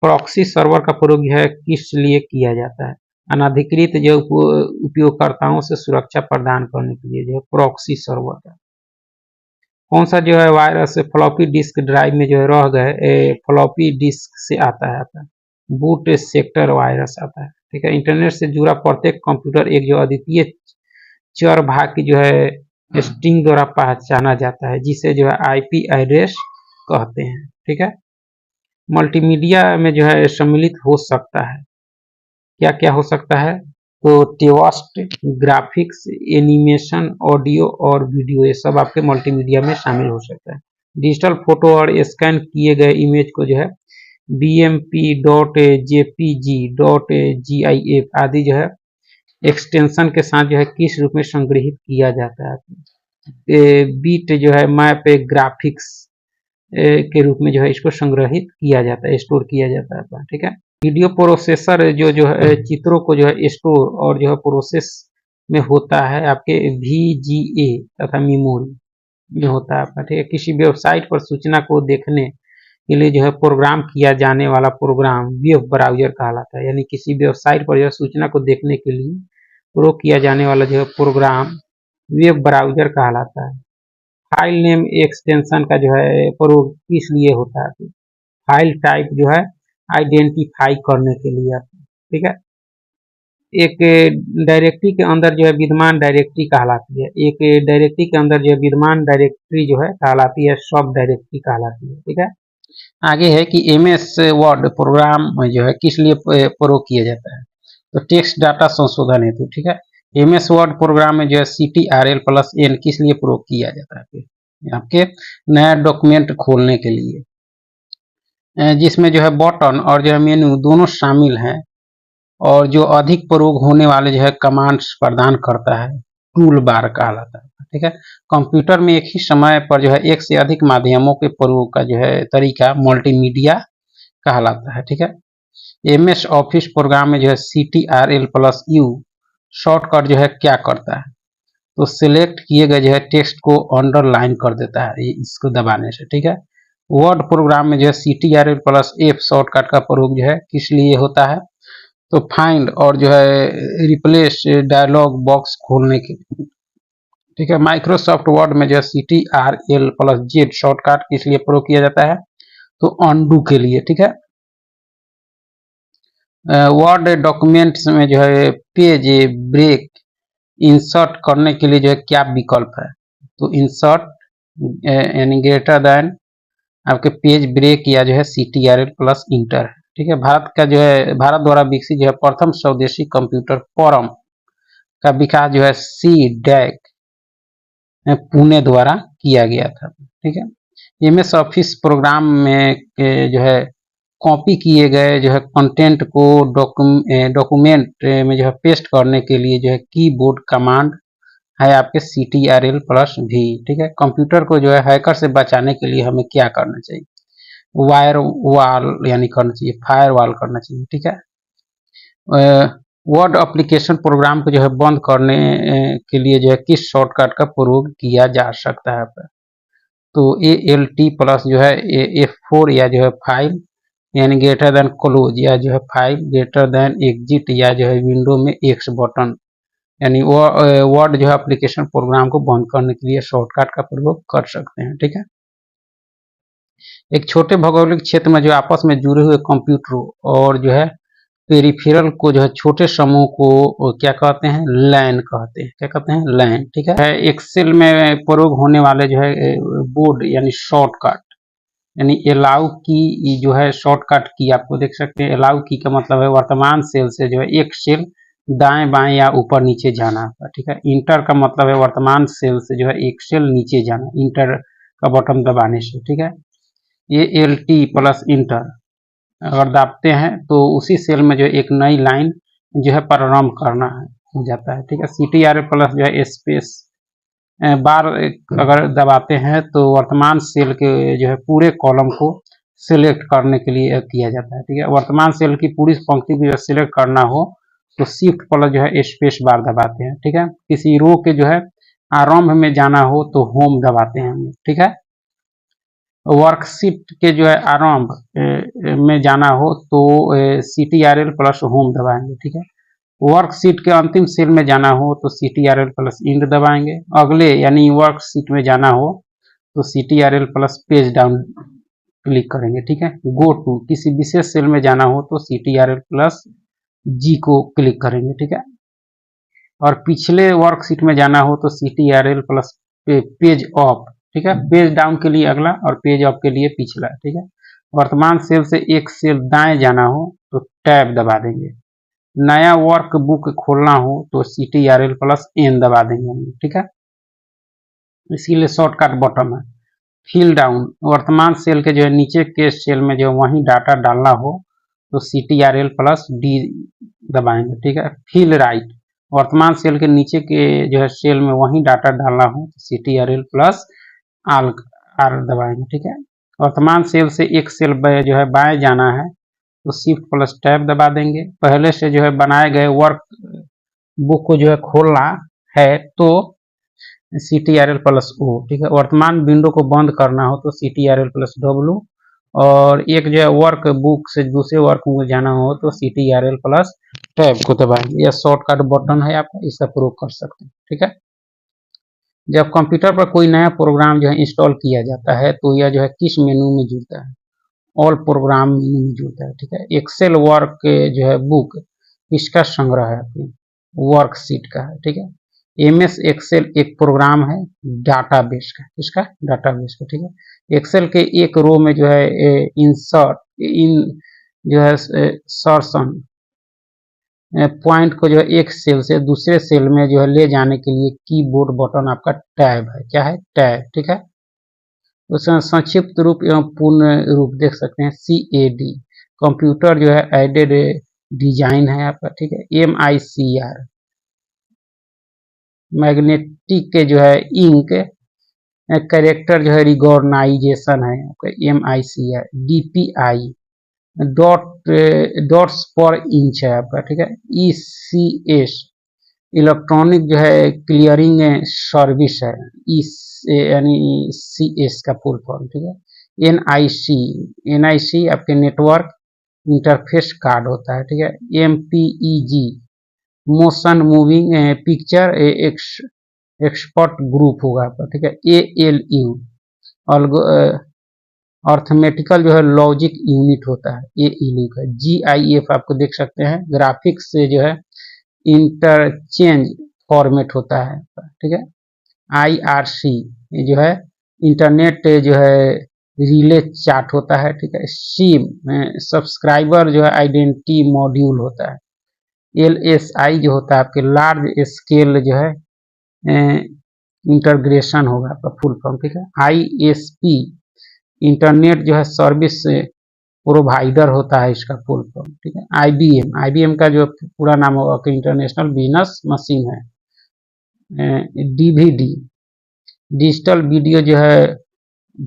A: प्रॉक्सी सर्वर का प्रयोग जो है किस लिए किया जाता है, अनाधिकृत जो उपयोगकर्ताओं से सुरक्षा प्रदान करने के लिए जो है प्रॉक्सी सर्वर का। कौन सा जो है वायरस फ्लॉपी डिस्क ड्राइव में जो है रह गए फ्लॉपी डिस्क से आता है आपका, बूट सेक्टर वायरस आता है, ठीक है। इंटरनेट से जुड़ा प्रत्येक कंप्यूटर एक जो अद्वितीय चर भाग की जो है स्ट्रिंग द्वारा पहचाना जाता है, जिसे जो है IP एड्रेस कहते हैं। ठीक है, मल्टीमीडिया में जो है सम्मिलित हो सकता है। क्या क्या हो सकता है? तो टेक्स्ट, ग्राफिक्स, एनिमेशन, ऑडियो और वीडियो, ये सब आपके मल्टीमीडिया में शामिल हो सकता है। डिजिटल फोटो और स्कैन किए गए इमेज को जो है BMP.jpg.gif आदि जो है एक्सटेंशन के साथ जो है किस रूप में संग्रहित किया जाता है? बीट जो है मैप ग्राफिक्स के रूप में जो है इसको संग्रहित किया जाता है, स्टोर किया जाता है। ठीक है, वीडियो प्रोसेसर जो है चित्रों को जो है स्टोर और जो है प्रोसेस में होता है आपके VGA तथा मेमोरी में होता है आपका। ठीक है, किसी वेबसाइट पर सूचना को देखने के लिए जो है प्रोग्राम किया जाने वाला प्रोग्राम वेब ब्राउजर कहलाता है। यानी किसी वेबसाइट पर जो है सूचना को देखने के लिए प्रयोग किया जाने वाला जो है प्रोग्राम वेब ब्राउजर कहलाता है। फाइल नेम एक्सटेंशन का जो है प्रयोग किस लिए होता है? फाइल टाइप जो है आइडेंटिफाई करने के लिए। ठीक है, एक डायरेक्टरी के अंदर जो है विद्यमान डायरेक्टरी कहलाती है। एक डायरेक्टरी के अंदर जो है विद्यमान डायरेक्टरी जो है कहलाती है सब डायरेक्टरी कहलाती है। ठीक है, आगे है कि MS वर्ड प्रोग्राम जो है किस लिए प्रयोग किया जाता है? तो टेक्स्ट डाटा संशोधन हेतु। ठीक है, MS वर्ड प्रोग्राम में जो है CTRL+N किस लिए प्रयोग किया जाता है? आपके नया डॉक्यूमेंट खोलने के लिए, जिसमें जो है बटन और जो है मेनू दोनों शामिल हैं और जो अधिक प्रयोग होने वाले जो है कमांड्स प्रदान करता है, टूल बार कहलाता है। ठीक है, कंप्यूटर में एक ही समय पर जो है एक से अधिक माध्यमों के प्रयोग का जो है तरीका मल्टीमीडिया कहलाता है। ठीक है, MS ऑफिस प्रोग्राम में जो है CTRL+U शॉर्टकट जो है क्या करता है? तो सिलेक्ट किए गए जो है टेक्स्ट को अंडरलाइन कर देता है इसको दबाने से। ठीक है, वर्ड प्रोग्राम में जो है CTRL+F शॉर्टकट का प्रयोग जो है किस लिए होता है? तो फाइंड और जो है रिप्लेस डायलॉग बॉक्स खोलने के लिए। ठीक है, माइक्रोसॉफ्ट वर्ड में जो है CTRL+Z शॉर्टकट किस लिए प्रयोग किया जाता है? तो अनडू के लिए। ठीक है, वर्ड डॉक्यूमेंट्स में जो है पेज ब्रेक इंसर्ट करने के लिए जो है क्या विकल्प है? तो इंसर्ट यानी ग्रेटर देन आपके पेज ब्रेक या जो है CTRL+इंटर है। ठीक है, भारत का जो है भारत द्वारा विकसित जो है प्रथम स्वदेशी कंप्यूटर फोरम का विकास जो है CDAC पुणे द्वारा किया गया था। ठीक है, MS ऑफिस प्रोग्राम में जो है कॉपी किए गए जो है कंटेंट को डॉक्यूमेंट में जो है पेस्ट करने के लिए जो है कीबोर्ड कमांड है आपके CTRL+V। ठीक है, कंप्यूटर को जो है हैकर से बचाने के लिए हमें क्या करना चाहिए? वायर वॉल यानी करना चाहिए, फायर वॉल करना चाहिए। ठीक है, वर्ड एप्लीकेशन प्रोग्राम को जो है बंद करने के लिए जो है किस शॉर्टकट का प्रयोग किया जा सकता है? तो ALT+ जो है F4 या जो है फाइल यानी ग्रेटर देन क्लोज या जो है फाइल ग्रेटर देन एग्जिट या जो है विंडो में X बटन यानी वर्ड जो है एप्लीकेशन प्रोग्राम को बंद करने के लिए शॉर्टकट का प्रयोग कर सकते हैं। ठीक है, एक छोटे भौगोलिक क्षेत्र में जो आपस में जुड़े हुए कंप्यूटरों और जो है पेरिफेरल को जो है छोटे समूह को क्या कहते हैं? लैन कहते हैं। क्या कहते हैं? लैन। ठीक है, एक्सेल में प्रयोग होने वाले जो है बोर्ड यानी शॉर्टकट यानी अलाउ की जो है शॉर्टकट की आपको देख सकते हैं। अलाउ की का मतलब है वर्तमान सेल से जो है एक सेल दाएं बाएं या ऊपर नीचे जाना। ठीक है, इंटर का मतलब है वर्तमान सेल से जो है एक सेल नीचे जाना, इंटर का बटन दबाने से। ठीक है, ALT+ इंटर अगर दाबते हैं तो उसी सेल में जो एक नई लाइन जो है प्रारंभ करना है हो जाता है। ठीक है, CTRL+ जो है स्पेस बार अगर दबाते हैं तो वर्तमान सेल के जो है पूरे कॉलम को सिलेक्ट करने के लिए किया जाता है। ठीक है, वर्तमान सेल की पूरी पंक्ति को सिलेक्ट करना हो तो Shift+ जो है स्पेस बार दबाते हैं। ठीक है, किसी रो के जो है आरंभ में जाना हो तो होम दबाते हैं। ठीक है, वर्कशीट के जो है आरंभ में जाना हो तो CTRL+ होम दबाएंगे। ठीक है, वर्कशीट के अंतिम सेल में जाना हो तो CTRL+ इंड दबाएंगे। अगले यानी वर्कशीट में जाना हो तो CTRL+ पेज डाउन क्लिक करेंगे। ठीक है, गो टू किसी विशेष सेल में जाना हो तो CTRL+ G को क्लिक करेंगे। ठीक है, और पिछले वर्कशीट में जाना हो तो CTRL+ पेज ऑफ ठीक है। पेज डाउन के लिए अगला और पेज अप के लिए पिछला, ठीक है। वर्तमान सेल से एक सेल दाएं जाना हो तो टैब दबा देंगे। नया वर्क बुक खोलना हो तो CTRL+N दबा देंगे हम, ठीक है। इसीलिए शॉर्टकट बटन है। फिल डाउन, वर्तमान सेल के जो है नीचे के सेल में जो वही डाटा डालना हो तो CTRL+D दबाएंगे, ठीक है। फिल राइट, वर्तमान सेल के नीचे के जो है सेल में वही डाटा डालना हो तो CTRL+R दबाएंगे, ठीक है। वर्तमान सेल से एक सेल जो है बाएं जाना है तो Shift+Tab दबा देंगे। पहले से जो है बनाए गए वर्क बुक को जो है खोलना है तो CTRL+O, ठीक है। वर्तमान विंडो को बंद करना हो तो CTRL+W और एक जो है वर्क बुक से दूसरे वर्क बुक में जाना हो तो CTRL+Tab को दबाएंगे। यह शॉर्टकट बटन है, आप इसका प्रयोग कर सकते हैं, ठीक है। जब कंप्यूटर पर कोई नया प्रोग्राम जो है इंस्टॉल किया जाता है तो यह जो है किस मेनू में जुड़ता है? ऑल प्रोग्राम मेनू में जुड़ता है, ठीक है। एक्सेल वर्क जो है बुक इसका संग्रह है, आपकी वर्कशीट का है, ठीक है। MS एक्सेल एक प्रोग्राम है डाटाबेस का, इसका डाटाबेस का, ठीक है। एक्सेल के एक रो में जो है इंसर्ट इन जो है सर्सन पॉइंट को जो है एक सेल से दूसरे सेल में जो है ले जाने के लिए कीबोर्ड बटन आपका टैब है, क्या है? टैब, ठीक है। उसका संक्षिप्त रूप एवं पूर्ण रूप देख सकते हैं CAD, कंप्यूटर जो है एडेड डिजाइन है आपका, ठीक है। MICR मैग्नेटिक के जो है इंक कैरेक्टर जो है रिकॉग्नाइजेशन है आपका MICR। DPI डॉट्स पर इंच है आपका, ठीक है। ECS इलेक्ट्रॉनिक जो है क्लियरिंग सर्विस है, यानी CS का फुल फॉर्म, ठीक है। NIC आपके नेटवर्क इंटरफेस कार्ड होता है, ठीक है। MPEG motion moving picture expert group होगा आपका, ठीक है। ALU अर्थमेटिकल जो है लॉजिक यूनिट होता है ALU का। GIF आपको देख सकते हैं ग्राफिक्स से जो है इंटरचेंज फॉर्मेट होता है, ठीक है। IRC जो है इंटरनेट जो है रिले चार्ट होता है, ठीक है। SIM सब्सक्राइबर जो है आइडेंटिटी मॉड्यूल होता है। LSI जो होता है आपके लार्ज स्केल जो है इंटीग्रेशन होगा आपका फुल फॉर्म, ठीक है। ISP इंटरनेट जो है सर्विस प्रोवाइडर होता है इसका फुल फॉर्म, ठीक है। IBM का जो पूरा नाम होगा इंटरनेशनल बिजनेस मशीन है। DVD डिजिटल वीडियो जो है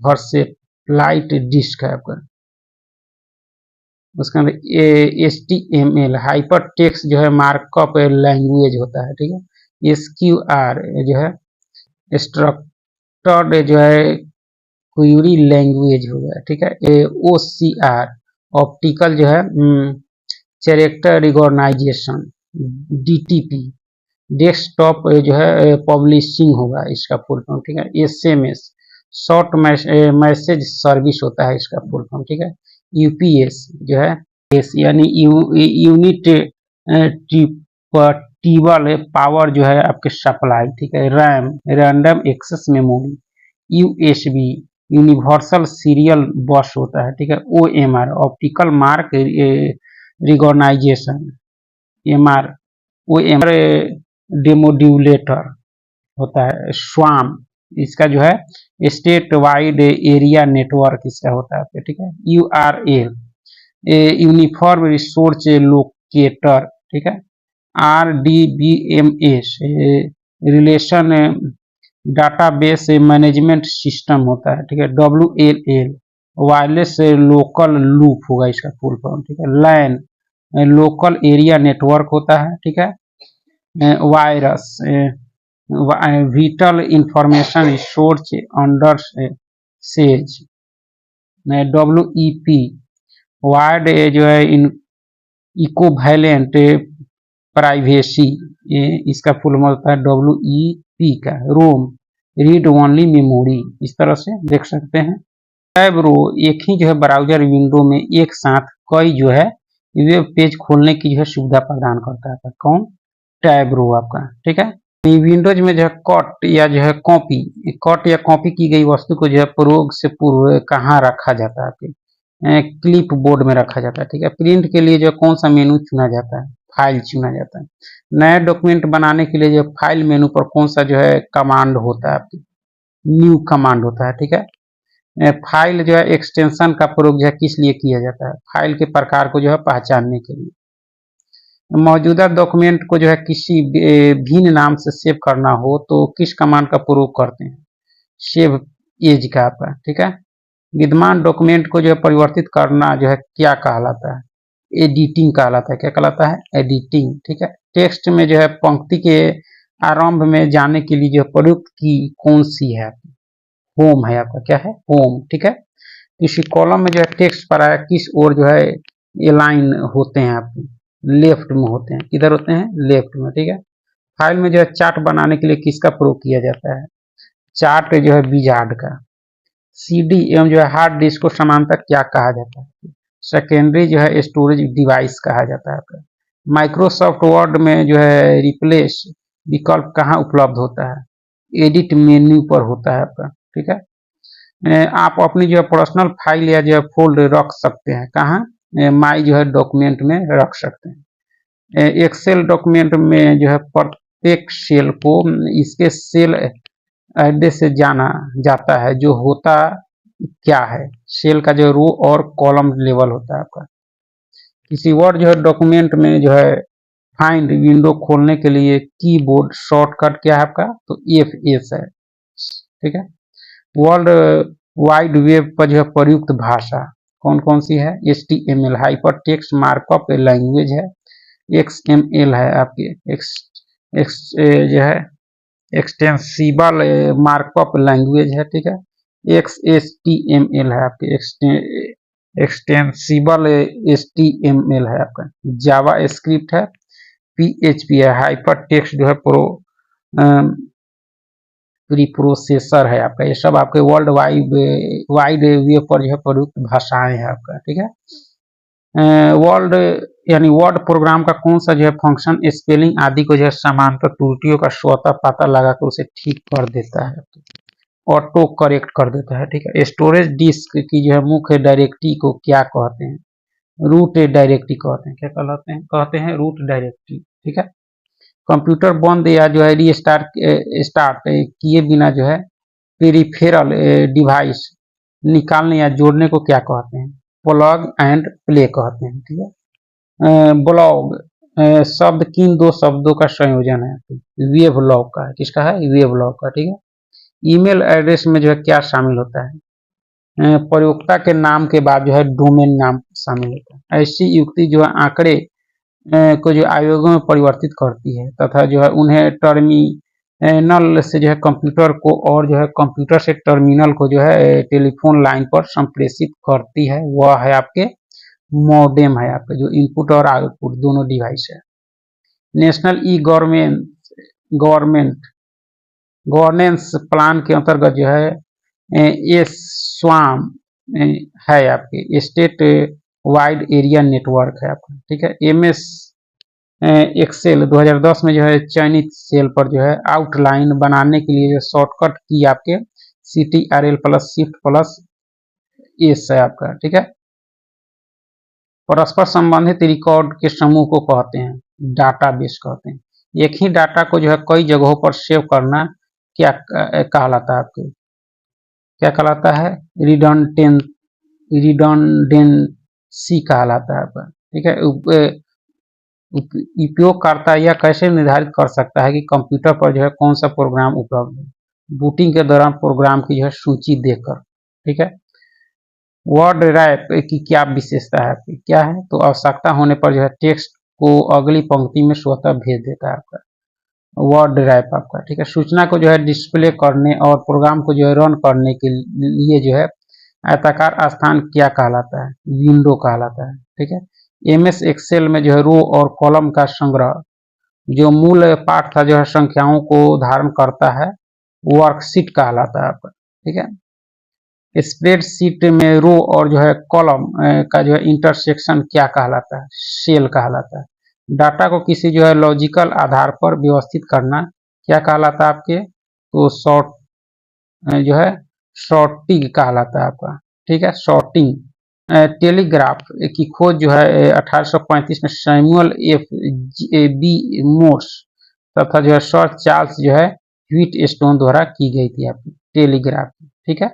A: वर्सेटाइल डिस्क है आपका। उसके अंदर HTML हाइपर टेक्स्ट जो है मार्कअप लैंग्वेज होता है, ठीक है। SQR जो है स्ट्रक्चर्ड जो है क्वेरी लैंग्वेज हो गया, ठीक है। OCR ऑप्टिकल जो है कैरेक्टर रिकॉग्नाइजेशन। DTP डेस्कटॉप जो है पब्लिशिंग होगा इसका फुल फॉर्म, ठीक है। SMS शॉर्ट मैसेज सर्विस होता है इसका फुल फॉर्म, ठीक है। UPS जो है यानी यूनिट टेबल पावर जो है आपके सप्लाई, ठीक है। RAM random access memory. USB universal serial bus होता है, ठीक है। OMR optical mark recognization. OMR demodulator होता है। स्वाम इसका जो है स्टेट वाइड एरिया नेटवर्क इसका होता है, ठीक है। URL यूनिफॉर्म रिसोर्स लोकेटर, ठीक है। RDBMS relation database management system होता है, ठीक है। WLL वायरलेस लोकल लूप होगा इसका फुल फॉर्म, ठीक है। LAN लोकल एरिया नेटवर्क होता है, ठीक है। Virus whittle information resource under says. WEP ward जो है इकोवैलेंट प्राइवेसी इसका फुल फॉर्म होता है WEP का। रोम रीड ओनली मेमोरी, इस तरह से देख सकते हैं। टैब रो एक ही जो है ब्राउजर विंडो में एक साथ कई जो है वेब पेज खोलने की जो है सुविधा प्रदान करता है। कौन? टैब रो आपका, ठीक है। विंडोज में जो है कट या जो है कॉपी की गई वस्तु को जो है प्रयोग से पूर्व कहाँ रखा जाता है? क्लिप बोर्ड में रखा जाता है। ठीक है। प्रिंट के लिए जो कौन सा मेनू चुना जाता है? फाइल चुना जाता है। नए डॉक्यूमेंट बनाने के लिए जो फाइल मेनू पर कौन सा जो है कमांड होता है आपकी? न्यू कमांड होता है। ठीक है। फाइल जो है एक्सटेंशन का प्रयोग जो है किस लिए किया जाता है? फाइल के प्रकार को जो है पहचानने के लिए। मौजूदा डॉक्यूमेंट को जो है किसी भिन्न नाम से सेव करना हो तो किस कमांड का प्रयोग करते हैं? सेव एज का आपका। ठीक है। विद्यमान डॉक्यूमेंट को जो है परिवर्तित करना जो है क्या कहलाता है? एडिटिंग कहलाता है। क्या कहलाता है? एडिटिंग। ठीक है। टेक्स्ट में जो है पंक्ति के आरंभ में जाने के लिए जो प्रयुक्त की कौन सी है? होम है आपका। क्या है? होम। ठीक है। किसी कॉलम में जो है टेक्स्ट पर आया किस ओर जो है ये लाइन होते हैं आपके? लेफ्ट में होते हैं। किधर होते हैं? लेफ्ट में। ठीक है। फाइल में जो है चार्ट बनाने के लिए किसका प्रयोग किया जाता है? चार्ट जो है विजार्ड का। सीडी एवं जो है हार्ड डिस्क को समानांतर क्या कहा जाता है? सेकेंडरी जो है स्टोरेज डिवाइस कहा जाता है। माइक्रोसॉफ्ट वर्ड में जो है रिप्लेस विकल्प कहाँ उपलब्ध होता है? एडिट मेन्यू पर होता है आपका। ठीक है। आप अपनी जो है पर्सनल फाइल या जो है फोल्डर रख सकते हैं कहाँ? माई जो है डॉक्यूमेंट में रख सकते हैं। एक्सेल डॉक्यूमेंट में जो है प्रत्येक सेल को इसके सेल एड्रेस से जाना जाता है जो होता क्या है? सेल का जो रो और कॉलम लेवल होता है आपका। किसी वर्ड जो है डॉक्यूमेंट में जो है फाइंड विंडो खोलने के लिए कीबोर्ड शॉर्टकट क्या है आपका? तो F8 है। ठीक है। वर्ल्ड वाइड वेब पर जो है प्रयुक्त भाषा कौन कौन सी है? HTML hyper text markup language है। XML है आपकी जो है एक्सटेंसिबल मार्कअप लैंग्वेज है। ठीक है। XHTML है आपके एक्सटेंसिबल HTML है आपका। जावा स्क्रिप्ट है। PHP है। हाइपर टेक्स्ट जो है प्रीप्रोसेसर है आपका। ये सब आपके वर्ल्ड वाइड वेब पर जो है प्रयुक्त भाषाएं हैं आपका। ठीक है। वर्ल्ड यानी वर्ड प्रोग्राम का कौन सा जो है फंक्शन स्पेलिंग आदि को जो है समांतर त्रुटियों का स्वतः पता लगा कर उसे ठीक कर देता है, ऑटो करेक्ट कर देता है। ठीक है। स्टोरेज डिस्क की जो है मुख्य डायरेक्टरी को क्या कहते हैं? रूट डायरेक्टरी कहते हैं। क्या कहलाते हैं? कहते हैं रूट डायरेक्टरी। ठीक है। कंप्यूटर बंद या जो है स्टार्ट किए बिना जो है पेरिफेरल डिवाइस निकालने या जोड़ने को क्या कहते हैं? प्लग एंड प्ले कहते हैं। ठीक है। ब्लॉग शब्द किन दो शब्दों का संयोजन है? वेब लॉग का है। किसका है? वेब लॉग का। ठीक है। ईमेल एड्रेस में जो है क्या शामिल होता है? प्रयोक्ता के नाम के बाद जो है डोमेन नाम शामिल होता है। ऐसी युक्ति जो है आंकड़े को जो आयोगों में परिवर्तित करती है तथा जो है उन्हें टर्मिनल से जो है कंप्यूटर को और जो है कंप्यूटर से टर्मिनल को जो है टेलीफोन लाइन पर संप्रेषित करती है, वह है आपके मॉडेम है आपके, जो इनपुट और आउटपुट दोनों डिवाइस है। National e government governance plan के अंतर्गत जो है ये स्वाम है आपके स्टेट वाइड एरिया नेटवर्क है आपका। ठीक है। MS एक्सेल 2010 में जो है चयनित सेल पर जो है आउटलाइन बनाने के लिए जो शॉर्टकट की आपके CTRL plus shift plus S है आपका। ठीक है। परस्पर संबंधित रिकॉर्ड के समूह को कहते हैं डाटाबेस कहते हैं। एक ही डाटा को जो है कई जगहों पर सेव करना क्या कहलाता है आपके? क्या कहलाता है? रिडंडेंसी कहलाता है आपका। ठीक है। उपयोगकर्ता यह कैसे निर्धारित कर सकता है कि कंप्यूटर पर जो है कौन सा प्रोग्राम उपलब्ध है? बूटिंग के दौरान प्रोग्राम की जो है सूची देकर। ठीक है। वर्ड रैप की क्या विशेषता है आपकी? क्या है? तो आवश्यकता होने पर जो है टेक्स्ट को अगली पंक्ति में स्वतः भेज देता है आपका वर्ड रैप आपका। ठीक है। सूचना को जो है डिस्प्ले करने और प्रोग्राम को जो है रन करने के लिए जो है आयताकार स्थान क्या कहलाता है? विंडो कहलाता है। ठीक है। MS एक्सेल में जो है रो और कॉलम का संग्रह जो मूल पाठ था जो है संख्याओं को धारण करता है, वर्कशीट कहलाता है आपका। ठीक है। स्प्रेडशीट में रो और जो है कॉलम का जो है इंटरसेक्शन क्या कहलाता है? सेल कहलाता है। डाटा को किसी जो है लॉजिकल आधार पर व्यवस्थित करना क्या कहलाता है आपके, तो जो है शॉर्टिंग कहलाता है आपका, ठीक है, शॉर्टिंग। टेलीग्राफ की खोज जो है 1835 में सैमुअल एफ बी मोर्स तथा जो है सर चार्ल्स जो है व्हीट स्टोन द्वारा की गई थी आपकी टेलीग्राफ, ठीक है।